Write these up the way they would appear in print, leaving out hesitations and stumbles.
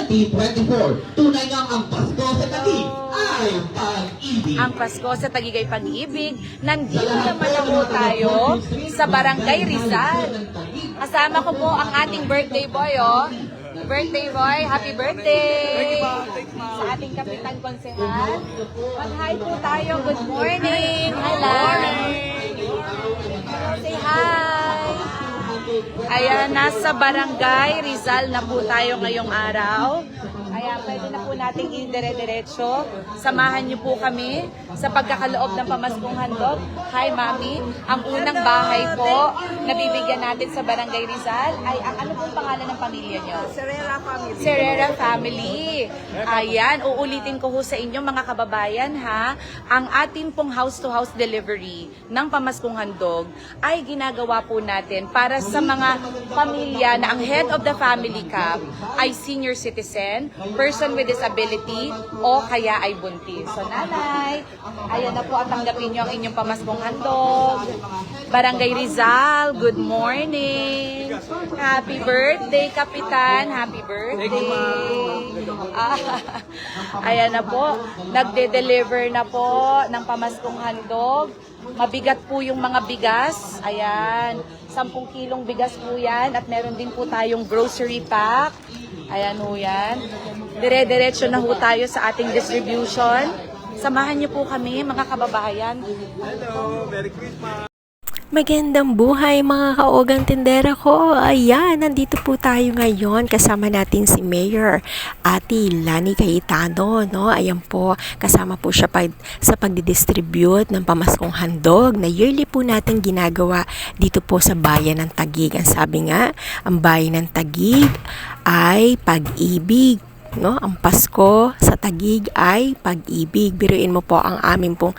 2024. Tunay ngang ang Pasko sa Taguig ay pag-ibig. Ang Pasko sa Taguig ay pag-ibig. Nandito naman na po tayo sa Barangay Rizal. Kasama ko po ang ating birthday boy, oh. Birthday boy, happy birthday! Sa ating Kapitan Konsehal. Mag-hi po tayo. Good morning! Hello! Say hi! Ayan, nasa Barangay Rizal na po tayo ngayong araw. Kaya pwede na po nating idire-diretso. Samahan niyo po kami sa pagkakaloob ng Pamaskong Handog. Hi, Mami. Ang unang bahay po na bibigyan natin sa Barangay Rizal ay ang ano pong pangalan ng pamilya niyo? Serrera family. Serrera family. Ayan, uulitin ko ho sa inyo mga kababayan ha. Ang atin pong house-to-house delivery ng Pamaskong Handog ay ginagawa po natin para sa mga pamilya na ang head of the family cap ay senior citizen, person with disability, o kaya ay buntis. So nanay, ayan na po at tanggapin nyo ang inyong Pamaskong Handog. Barangay Rizal, good morning. Happy birthday, Kapitan. Happy birthday. Ayan na po. Nagde-deliver na po ng Pamaskong Handog. Mabigat po yung mga bigas. Ayan. 10 kilong bigas po yan. At meron din po tayong grocery pack. Ayan ho yan. Dire-diretso na ho tayo sa ating distribution. Samahan niyo po kami, mga kababayan. Hello, Merry Christmas! Magandang buhay mga kaogang tindera ko. Ayan, nandito po tayo ngayon. Kasama natin si Mayor Ate Lani Cayetano. No? Ayan po, kasama po siya sa pagdidistribute ng Pamaskong Handog na yearly po natin ginagawa dito po sa bayan ng Taguig. Ang sabi nga, ang bayan ng Taguig ay pag-ibig. No, ang Pasko sa Taguig ay pag-ibig. Biruin mo po ang amin pong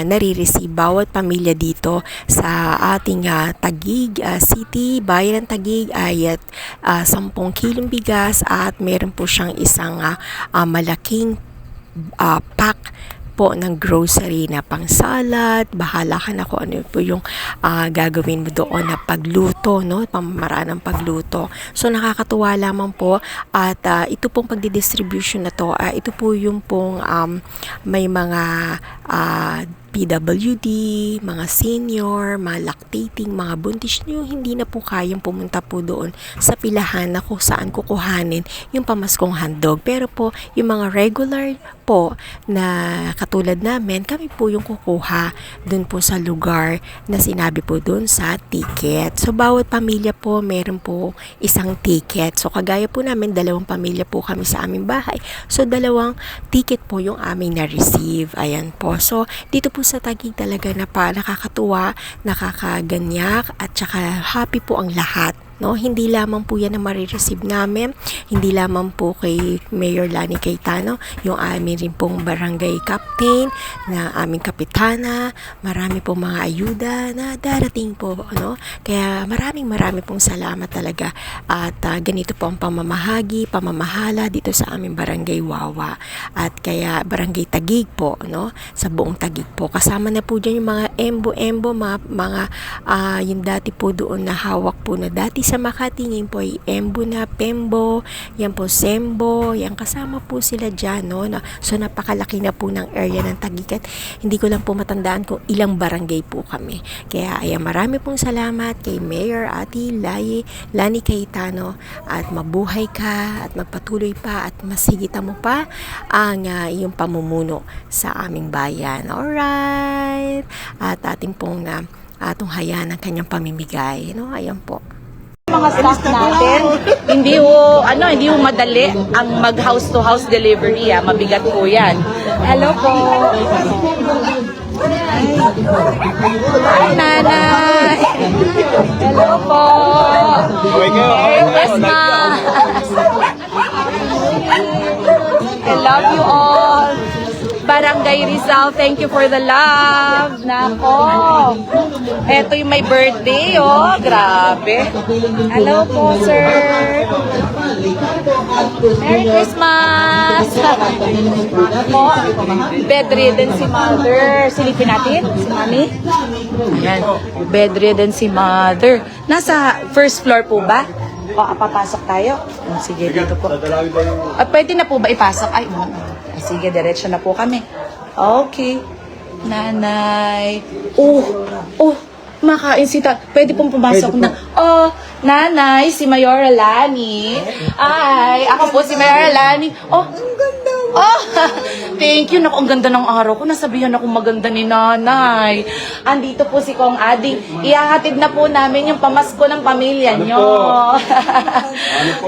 nare-receive bawat pamilya dito sa ating Taguig City, bayan ng Taguig ay 10 kilong bigas at meron po siyang isang malaking pack po ng grocery na pang salad. Bahala ka na kung ano po yung gagawin mo doon na pagluto, no? Pamamaraan ng pagluto. So nakakatuwa lamang po at ito pong pagdidistribution na to, ito po yung pong may mga PWD, mga senior, mga lactating, mga buntis nyo, hindi na po kayang pumunta po doon sa pilahan na kung saan kukuhanin yung Pamaskong Handog. Pero po, yung mga regular po na katulad namin, kami po yung kukuha doon po sa lugar na sinabi po doon sa ticket. So, bawat pamilya po, meron po isang ticket. So, kagaya po namin, 2 pamilya po kami sa aming bahay. So, 2 ticket po yung aming na-receive. Ayan po. So, dito po sa Taguig talaga na nakakatuwa, nakakaganyak at saka happy po ang lahat. No, hindi lamang po yan na marireceive namin, hindi lamang po kay Mayor Lani Cayetano, yung amin rin pong barangay captain, na aming kapitana, marami pong mga ayuda na darating po, no? Kaya marami pong salamat talaga at ganito po ang pamamahala dito sa aming barangay Wawa at kaya barangay Taguig po, no? Sa buong Taguig po. Kasama na po dyan yung mga embo, mga yung dati po doon na hawak po na dati sa Makati, ngayon po ay Embo na, Pembo, yan po Sembo, yan kasama po sila dyan, no? So napakalaki na po ng area ng Taguig at hindi ko lang po matandaan kung ilang barangay po kami. Kaya ayan, marami pong salamat kay Mayor Ate Lani Cayetano at mabuhay ka at magpatuloy pa at masigita mo pa ang iyong pamumuno sa aming bayan. Alright! At ating pong tunghayan ang kanyang pamimigay, no? Ayan po. Mga staff natin, hindi ho madali ang mag house to house delivery, mabigat po yan. Hello po. Hi, nanay. Hello po. Merry Christmas. I love you all. Barangay Rizal, thank you for the love. Nako. Eto yung may birthday, oh. Grabe. Hello po, sir. Merry Christmas. Po, bedridden si mother. Silipin natin, si mami. Ayan. Bedridden si mother. Nasa first floor po ba? papasok tayo? Sige, dito po. Dadalawin ba yung... Pwede na po ba ipasok? Ay, sige, diretso na po kami. Okay. Nanay. Makain si Pwede pong pumasok na. Nanay, si Mayora Lani. Ay, ako po si Mayora Lani. Ang ganda mo. Thank you. Naku, ang ganda ng araw ko. Nasabihan ako maganda ni Nanay. Andito po si Kong Ading. Ihahatid na po namin yung pamasko ng pamilya nyo.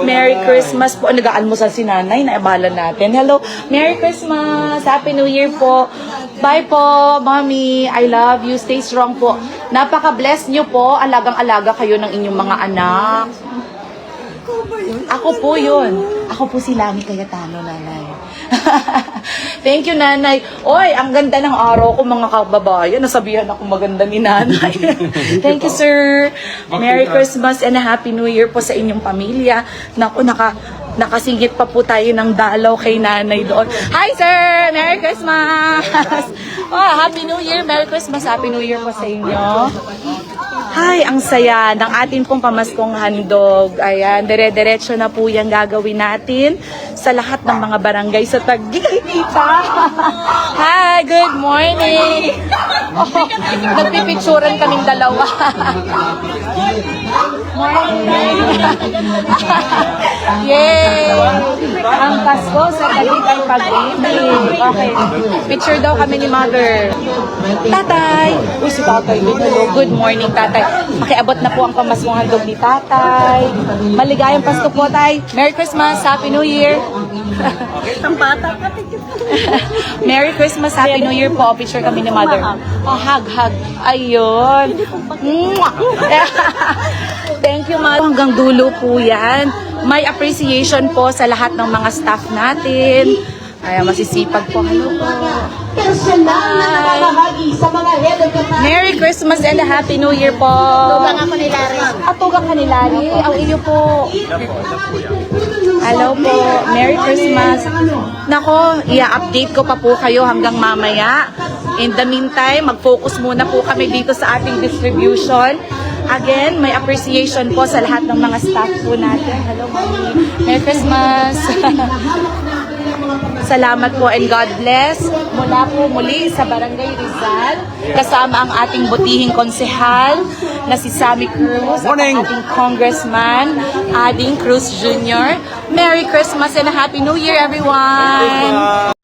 Merry Christmas po. Nag-aalmusal si Nanay. Naibala natin. Hello. Merry Christmas. Happy New Year po. Bye po, Mommy. I love you. Stay strong po. Napaka-bless nyo po. Alagang-alaga kayo ng inyong mga anak. Ako po yun. Ako po si Lani Cayetano, Nanay. Thank you, Nanay. Oy, ang ganda ng araw ko, mga kababayan. Nasabihan ako maganda ni Nanay. Thank you, sir. Merry Christmas and a Happy New Year po sa inyong pamilya. Naku, nakasingit pa po tayo ng dalaw kay Nanay doon. Hi, sir! Merry Christmas! Happy New Year! Merry Christmas! Happy New Year po sa inyo. Hi, ang saya ng atin pong pamaskong handog. Ayan, dire-diretso na po yan gagawin natin sa lahat ng mga barangay sa Taguig. Hi, good morning! Nagpipicturan kaming dalawa. Morning! Yay! Ang Pasko sa Taguig ay pag-ibig. Okay. Picture daw kami ni Mother. Tatay! Uy, si Tatay. Hello. Good morning, Tatay. Makiabot na po ang pamaskong handog ni Tatay. Maligayang Pasko po, Tay. Merry Christmas! Happy New Year! Merry Christmas! Happy New Year po. Picture kami ni Mother. Hug. Ayun. Thank you, Mother. Hanggang dulo po yan. May appreciation po sa lahat ng mga staff natin. Ay, masisipag po. Hello po. Personal na nakakahagi sa mga head of the Merry Christmas and a Happy New Year po. Tugang ako ni Larry. Tugang ka ni Larry. Ang iyo po. Hello po. Merry Christmas. Nako, i-update ko pa po kayo hanggang mamaya. In the meantime, mag-focus muna po kami dito sa ating distribution. Again, may appreciation po sa lahat ng mga staff po natin. Hello, Mommy. Merry Christmas. Salamat po and God bless. Mula po muli sa Barangay Rizal, kasama ang ating butihing konsehal na si Sammy Cruz, at ang ating Congressman, Ading Cruz Jr. Merry Christmas and a Happy New Year, everyone!